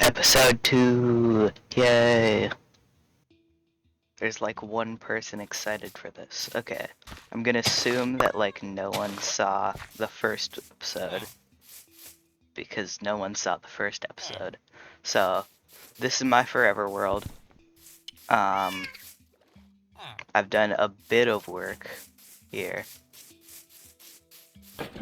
Episode 2! Yay! There's like one person excited for this. Okay. I'm gonna assume that like no one saw the first episode. Because no one saw the first episode. So, this is my forever world. I've done a bit of work here.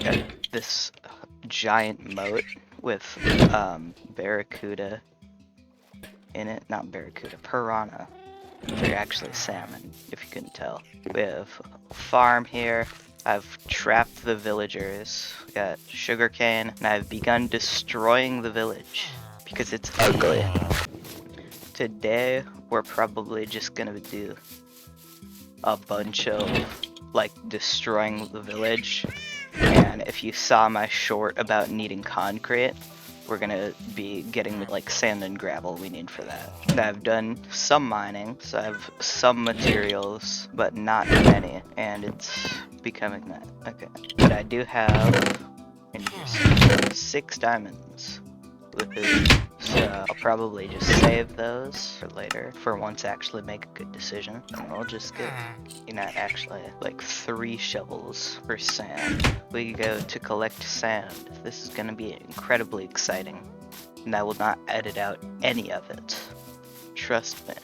Got this giant moat with barracuda in it. Not barracuda, piranha. They're actually salmon, if you couldn't tell. We have a farm here. I've trapped the villagers. We got sugarcane, and I've begun destroying the village because it's ugly. Today, we're probably just gonna do a bunch of like destroying the village. And if you saw my short about needing concrete, we're gonna be getting the like sand and gravel we need for that. And I've done some mining, so I have some materials, but not many, and it's becoming that. Okay, but I do have in here 6 diamonds. Woohoo. So I'll probably just save those for later, for once I actually make a good decision. And we'll just get, actually like 3 shovels for sand. We go to collect sand. This is gonna be incredibly exciting, and I will not edit out any of it. Trust me.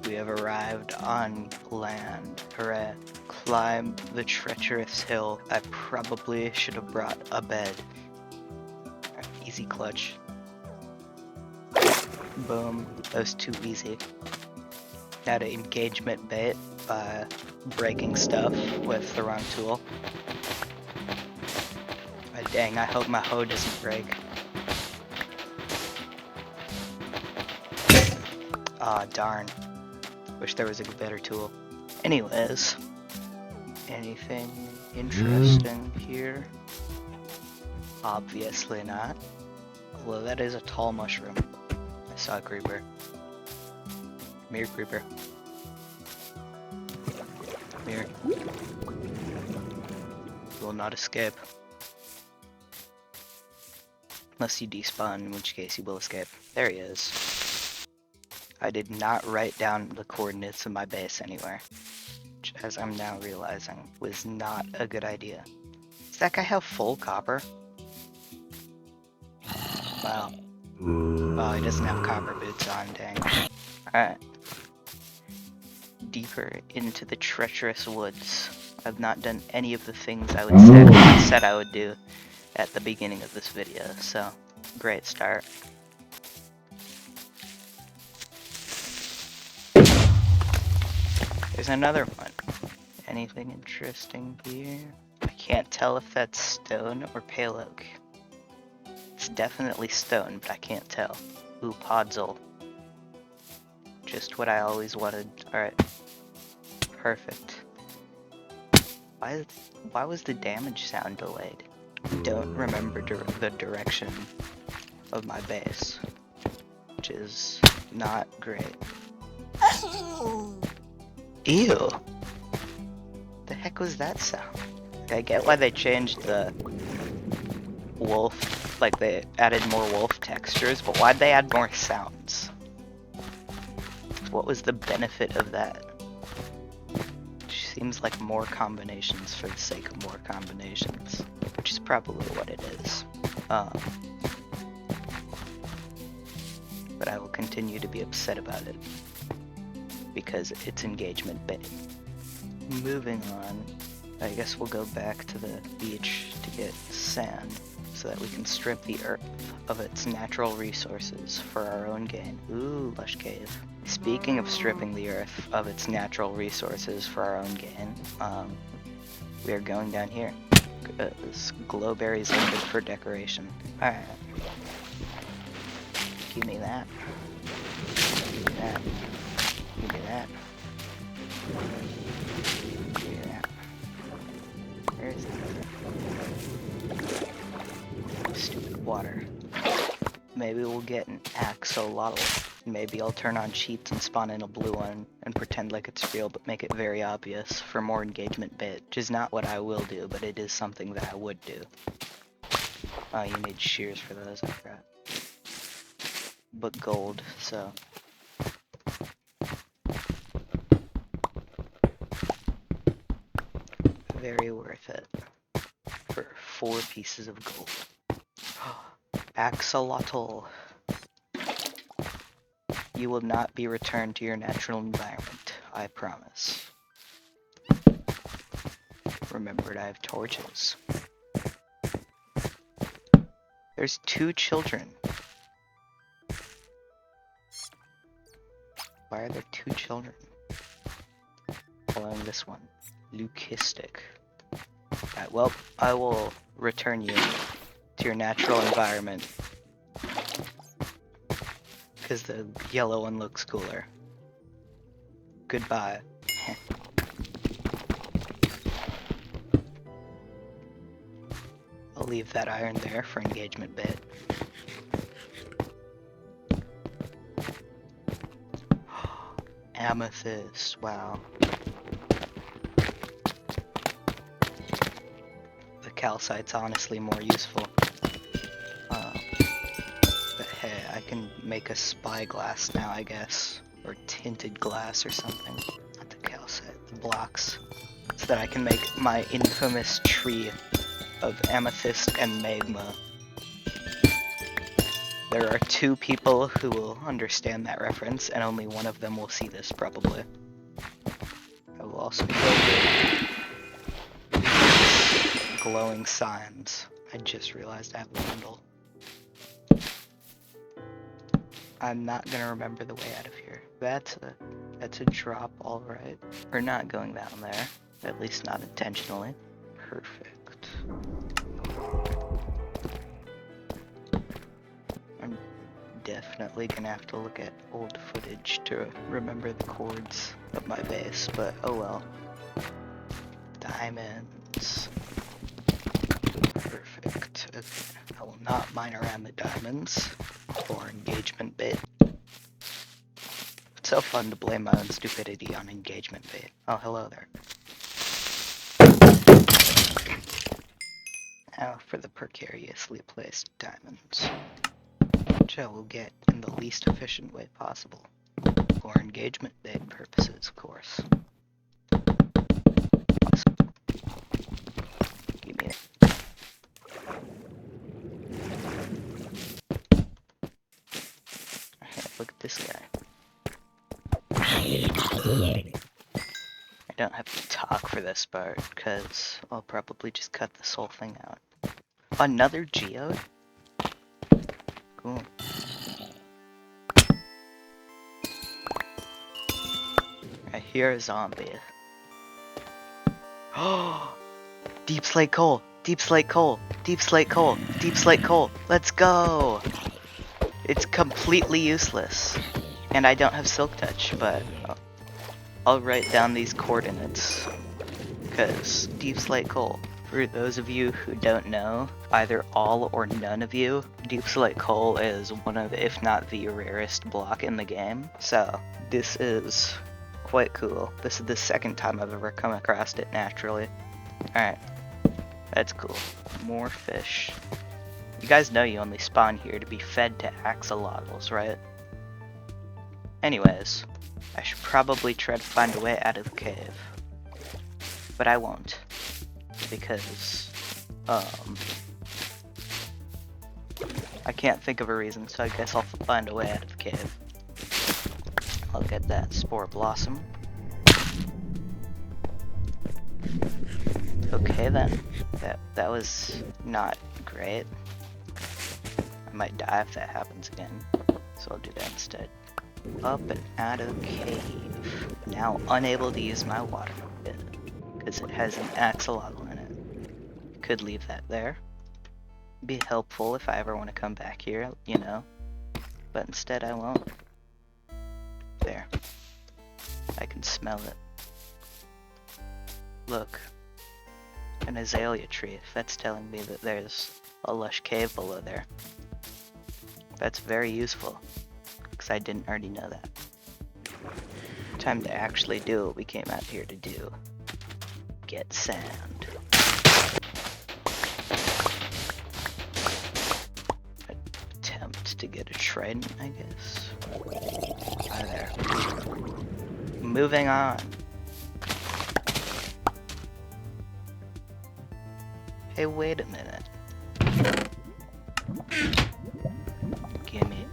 We have arrived on land. Hooray. Climb the treacherous hill. I probably should have brought a bed. Right, easy clutch. Boom. That was too easy. Got an engagement bait by breaking stuff with the wrong tool. Oh, dang, I hope my hoe doesn't break. Aw, darn. Wish there was a better tool. Anyways. Anything interesting here? Obviously not. Although that is a tall mushroom. I saw a creeper. Come here, creeper. Come here. You will not escape. Unless you despawn, in which case you will escape. There he is. I did not write down the coordinates of my base anywhere. As I'm now realizing, was not a good idea. Does that guy have full copper? Wow. Oh, he doesn't have copper boots on, dang. Alright. Deeper into the treacherous woods. I've not done any of the things I said I would do at the beginning of this video, so great start. There's another one. Anything interesting here? I can't tell if that's stone or pale oak. It's definitely stone, but I can't tell. Ooh, podzol. Just what I always wanted. Alright. Perfect. Why was the damage sound delayed? I don't remember the direction of my base, which is not great. Ew! The heck was that sound? I get why they changed the wolf, like they added more wolf textures, but why'd they add more sounds? What was the benefit of that? Seems like more combinations for the sake of more combinations, which is probably what it is. But I will continue to be upset about it, because it's engagement bait. Moving on, I guess we'll go back to the beach to get sand, so that we can strip the earth of its natural resources for our own gain. Ooh, lush cave. Speaking of stripping the earth of its natural resources for our own gain, we are going down here. This glowberries are good for decoration. Alright. Give me that. Give me that. Give me that. Give me that. Where is it? Stupid water. Maybe we'll get an axolotl. Maybe I'll turn on cheats and spawn in a blue one and pretend like it's real, but make it very obvious for more engagement bait, which is not what I will do, but it is something that I would do. Oh, you need shears for those, I forgot. But gold, so. Very worth it. For 4 pieces of gold. Axolotl. You will not be returned to your natural environment, I promise. Remembered I have torches. There's 2 children. Why are there 2 children? Following this one. Leucistic. Alright, well, I will return you to your natural environment. Because the yellow one looks cooler. Goodbye. I'll leave that iron there for engagement bait. Amethyst, wow. The calcite's honestly more useful. But hey, I can make a spyglass now, I guess. Or tinted glass or something. Not the calcite, the blocks. So that I can make my infamous tree of amethyst and magma. There are 2 people who will understand that reference, and only one of them will see this, probably. I will also go glowing signs. I just realized I have a bundle. I'm not gonna remember the way out of here. That's a drop, alright. We're not going down there. At least not intentionally. Perfect. I'm definitely gonna have to look at old footage to remember the chords of my base, but oh well. Diamonds. Perfect. Okay. I will not mine around the diamonds or engagement bait. It's so fun to blame my own stupidity on engagement bait. Oh, hello there. Now for the precariously placed diamonds, which I will get in the least efficient way possible, for engagement bait purposes, of course. Give me it. Alright, look at this guy. I don't have to talk for this part, because I'll probably just cut this whole thing out. Another geode? Cool. I hear a zombie. Oh! Deep slate coal! Deep slate coal! Deep slate coal! Deep slate coal! Let's go! It's completely useless. And I don't have silk touch, but I'll write down these coordinates. Because deep slate coal. For those of you who don't know, either all or none of you, deep slate coal is one of, if not the rarest block in the game. So this is quite cool. This is the 2nd time I've ever come across it naturally. Alright, that's cool. More fish. You guys know you only spawn here to be fed to axolotls, right? Anyways, I should probably try to find a way out of the cave. But I won't. Because, I can't think of a reason, so I guess I'll find a way out of the cave. I'll get that spore blossom. Okay then. That was not great. I might die if that happens again, so I'll do that instead. Up and out of the cave. Now unable to use my water bucket, because it has an axolotl in it. Could leave that there. Be helpful if I ever want to come back here, you know. But instead I won't. There. I can smell it. Look. An azalea tree. That's telling me that there's a lush cave below there. That's very useful. because I didn't already know that. Time to actually do what we came out here to do. Get sand. Attempt to get a trident, I guess. Hi there. Moving on. Hey, wait a minute. Gimme.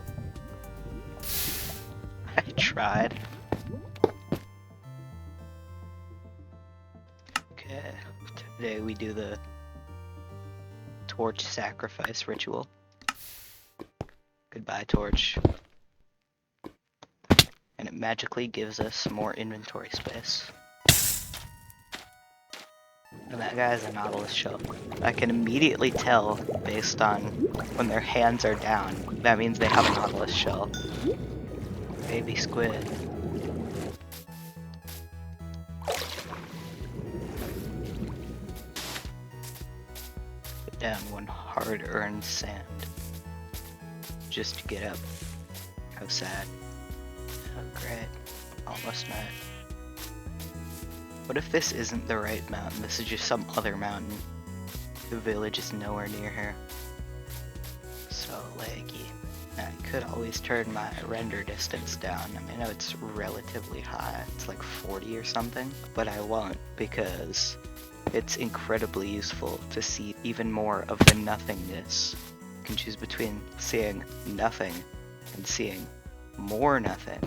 I tried. Okay, today we do the torch sacrifice ritual. Goodbye, torch. And it magically gives us more inventory space. And that guy has a nautilus shell. I can immediately tell based on when their hands are down. That means they have a nautilus shell. Baby squid. Put down one hard-earned sand. Just to get up. How sad. Oh great. Almost night. What if this isn't the right mountain? This is just some other mountain. The village is nowhere near here. So laggy. I could always turn my render distance down. I mean, I know it's relatively high. It's like 40 or something. But I won't because it's incredibly useful to see even more of the nothingness. You can choose between seeing nothing and seeing more nothing.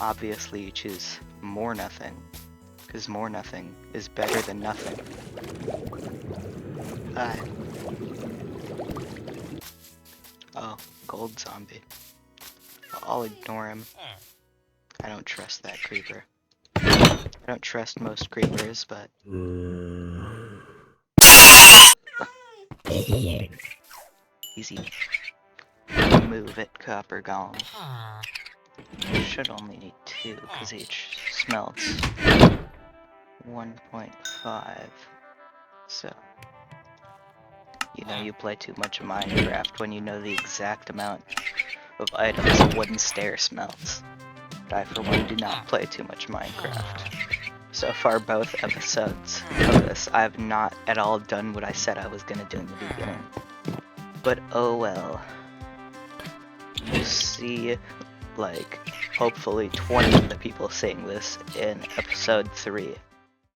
Obviously you choose more nothing, because more nothing is better than nothing. Hi. Oh, gold zombie. I'll ignore him. I don't trust that creeper. I don't trust most creepers, but... Easy. Move it, copper golem. Should only need 2, because each smelts 1.5. So, you know you play too much of Minecraft when you know the exact amount of items a wooden stair smelts. But I, for one, do not play too much Minecraft. So far, both episodes of this, I have not at all done what I said I was gonna do in the beginning. But oh well. We'll see, like, hopefully 20 of the people seeing this in episode 3.